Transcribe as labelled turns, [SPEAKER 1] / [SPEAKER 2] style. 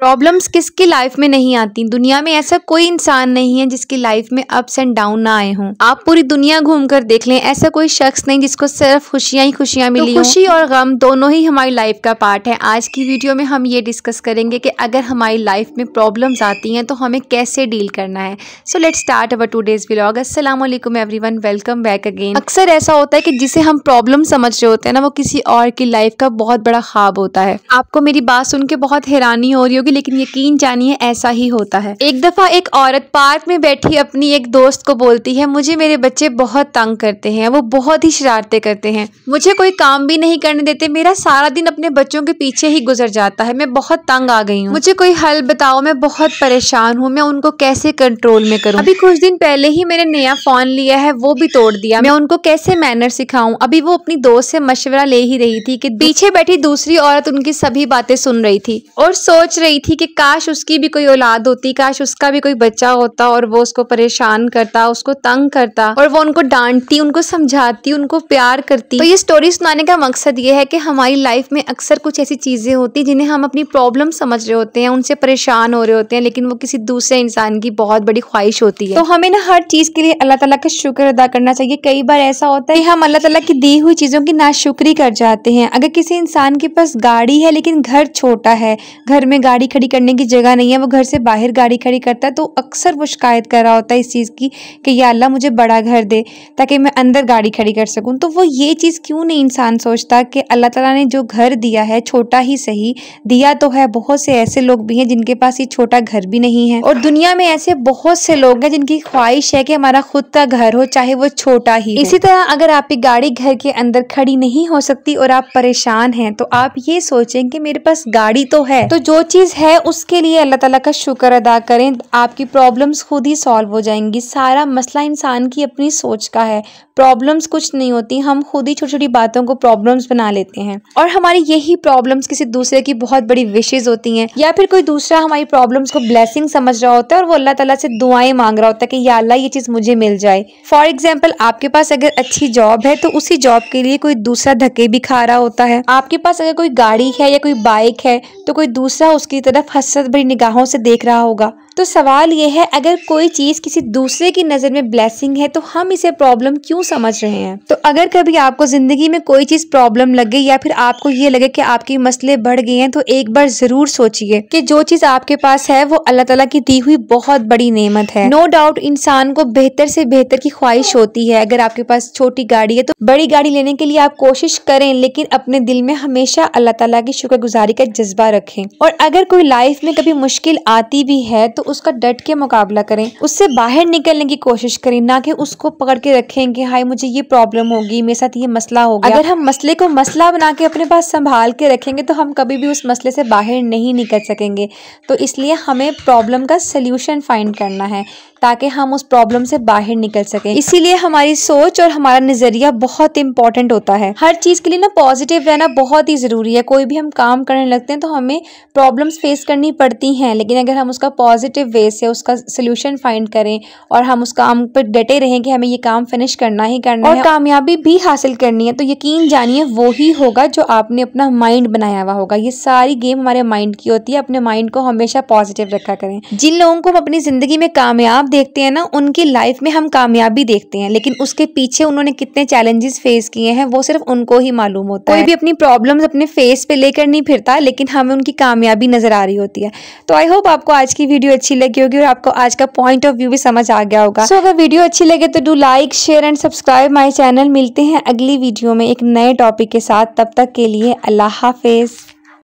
[SPEAKER 1] Problems किसकी life में नहीं आती। दुनिया में ऐसा कोई इंसान नहीं है जिसकी लाइफ में अप्स एंड डाउन ना आए हों। आप पूरी दुनिया घूमकर देख लें, ऐसा कोई शख्स नहीं जिसको सिर्फ खुशियां ही खुशियां मिली हों। खुशी और गम दोनों ही हमारी लाइफ का पार्ट है। आज की वीडियो में हम ये डिस्कस करेंगे कि अगर हमारी लाइफ में प्रॉब्लम्स आती हैं तो हमें कैसे डील करना है। So let's start our today's vlog. अस्सलाम वालेकुम एवरीवन, वेलकम बैक अगेन। अक्सर ऐसा होता है कि जिसे हम प्रॉब्लम समझ रहे होते हैं ना, वो किसी और की लाइफ का बहुत बड़ा ख्वाब होता है। आपको मेरी बात सुन के बहुत हैरानी हो रही होगी, लेकिन यकीन जानिए ऐसा ही होता है। एक दफा एक औरत पार्क में बैठी अपनी एक दोस्त को बोलती है, मुझे मेरे बच्चे बहुत तंग करते हैं, वो बहुत ही शरारतें करते हैं, मुझे कोई काम भी नहीं करने देते, मेरा सारा दिन अपने बच्चों के पीछे ही गुजर जाता है, मैं बहुत तंग आ गई हूँ, मुझे कोई हल बताओ, मैं बहुत परेशान हूँ, मैं उनको कैसे कंट्रोल में करूँ। अभी कुछ दिन पहले ही मैंने नया फोन लिया है, वो भी तोड़ दिया, मैं उनको कैसे मैनर सिखाऊं। अभी वो अपनी दोस्त से मशवरा ले ही रही थी कि पीछे बैठी दूसरी औरत उनकी सभी बातें सुन रही थी और सोच रही थी कि काश उसकी भी कोई औलाद होती, काश उसका भी कोई बच्चा होता और वो उसको परेशान करता, उसको तंग करता और वो उनको डांटती, उनको समझाती, उनको प्यार करती। तो ये स्टोरी सुनाने का मकसद ये है कि हमारी लाइफ में अक्सर कुछ ऐसी चीजें होती जिन्हें हम अपनी प्रॉब्लम समझ रहे होते हैं, उनसे परेशान हो रहे होते हैं, लेकिन वो किसी दूसरे इंसान की बहुत बड़ी ख्वाहिश होती है। तो हमें ना हर चीज के लिए अल्लाह ताला का शुक्र अदा करना चाहिए। कई बार ऐसा होता है कि हम अल्लाह ताला की दी हुई चीजों की नाशुक्री कर जाते हैं। अगर किसी इंसान के पास गाड़ी है लेकिन घर छोटा है, घर में गाड़ी खड़ी करने की जगह नहीं है, वो घर से बाहर गाड़ी खड़ी करता है, तो अक्सर वो शिकायत कर रहा होता है इस चीज़ की कि या अल्लाह मुझे बड़ा घर दे ताकि मैं अंदर गाड़ी खड़ी कर सकूं। तो वो ये चीज़ क्यों नहीं इंसान सोचता कि अल्लाह ताला ने जो घर दिया है, छोटा ही सही दिया तो है, बहुत से ऐसे लोग भी हैं जिनके पास ये छोटा घर भी नहीं है, और दुनिया में ऐसे बहुत से लोग हैं जिनकी ख्वाहिश है कि हमारा खुद का घर हो, चाहे वो छोटा ही। इसी तरह अगर आपकी गाड़ी घर के अंदर खड़ी नहीं हो सकती और आप परेशान हैं, तो आप ये सोचें कि मेरे पास गाड़ी तो है, तो जो चीज़ है उसके लिए अल्लाह ताला का शुक्र अदा करें, आपकी प्रॉब्लम्स खुद ही सॉल्व हो जाएंगी। सारा मसला इंसान की अपनी सोच का है। प्रॉब्लम्स कुछ नहीं होती, हम खुद ही छोटी छोटी बातों को प्रॉब्लम्स बना लेते हैं, और हमारी यही प्रॉब्लम्स किसी दूसरे की बहुत बड़ी विशेज होती हैं, या फिर कोई दूसरा हमारी प्रॉब्लम्स को ब्लेसिंग समझ रहा होता है और वो अल्लाह ताला से दुआएं मांग रहा होता है कि या अल्लाह ये चीज़ मुझे मिल जाए। फॉर एग्जाम्पल, आपके पास अगर अच्छी जॉब है तो उसी जॉब के लिए कोई दूसरा धक्के भी खा रहा होता है। आपके पास अगर कोई गाड़ी है या कोई बाइक है तो कोई दूसरा उसकी तरफ हसरत भरी निगाहों से देख रहा होगा। तो सवाल ये है, अगर कोई चीज़ किसी दूसरे की नज़र में ब्लेसिंग है तो हम इसे प्रॉब्लम क्यों समझ रहे हैं। तो अगर कभी आपको ज़िंदगी में कोई चीज़ प्रॉब्लम लगे या फिर आपको ये लगे कि आपके मसले बढ़ गए हैं, तो एक बार ज़रूर सोचिए कि जो चीज़ आपके पास है वो अल्लाह ताला की दी हुई बहुत बड़ी नेमत है। नो डाउट इंसान को बेहतर से बेहतर की ख्वाहिश होती है। अगर आपके पास छोटी गाड़ी है तो बड़ी गाड़ी लेने के लिए आप कोशिश करें, लेकिन अपने दिल में हमेशा अल्लाह ताला की शुक्रगुजारी का जज्बा रखें। और अगर कोई लाइफ में कभी मुश्किल आती भी है तो उसका डट के मुकाबला करें, उससे बाहर निकलने की कोशिश करें, ना कि उसको पकड़ के रखें कि हाय मुझे ये प्रॉब्लम होगी, मेरे साथ ये मसला हो गया। अगर हम मसले को मसला बना के अपने पास संभाल के रखेंगे तो हम कभी भी उस मसले से बाहर नहीं निकल सकेंगे। तो इसलिए हमें प्रॉब्लम का सल्यूशन फाइंड करना है ताकि हम उस प्रॉब्लम से बाहर निकल सकें। इसीलिए हमारी सोच और हमारा नजरिया बहुत इंपॉर्टेंट होता है। हर चीज़ के लिए ना पॉजिटिव रहना बहुत ही ज़रूरी है। कोई भी हम काम करने लगते हैं तो हमें प्रॉब्लम्स फेस करनी पड़ती हैं, लेकिन अगर हम उसका पॉजिटिव वे से उसका सल्यूशन फाइंड करें और हम उस काम पर डटे रहें कि हमें ये काम फिनिश करना ही करना है और कामयाबी भी हासिल करनी है, तो यकीन जानिए वो ही होगा जो आपने अपना माइंड बनाया हुआ होगा। ये सारी गेम हमारे माइंड की होती है। अपने माइंड को हमेशा पॉजिटिव रखा करें। जिन लोगों को हम अपनी ज़िंदगी में कामयाब देखते हैं ना, उनकी लाइफ में हम कामयाबी देखते हैं, लेकिन उसके पीछे उन्होंने कितने चैलेंजेस फेस किए हैं वो सिर्फ उनको ही मालूम होता है। कोई भी अपनी प्रॉब्लम्स अपने फेस पे लेकर नहीं फिरता, लेकिन हमें उनकी कामयाबी नजर आ रही होती है। तो आई होप आपको आज की वीडियो अच्छी लगी होगी और आपको आज का पॉइंट ऑफ व्यू भी समझ आ गया होगा। सो अगर वीडियो अच्छी लगे तो do like, share and subscribe my channel. मिलते हैं अगली वीडियो में एक नए टॉपिक के साथ। तब तक के लिए अल्लाह हाफिज।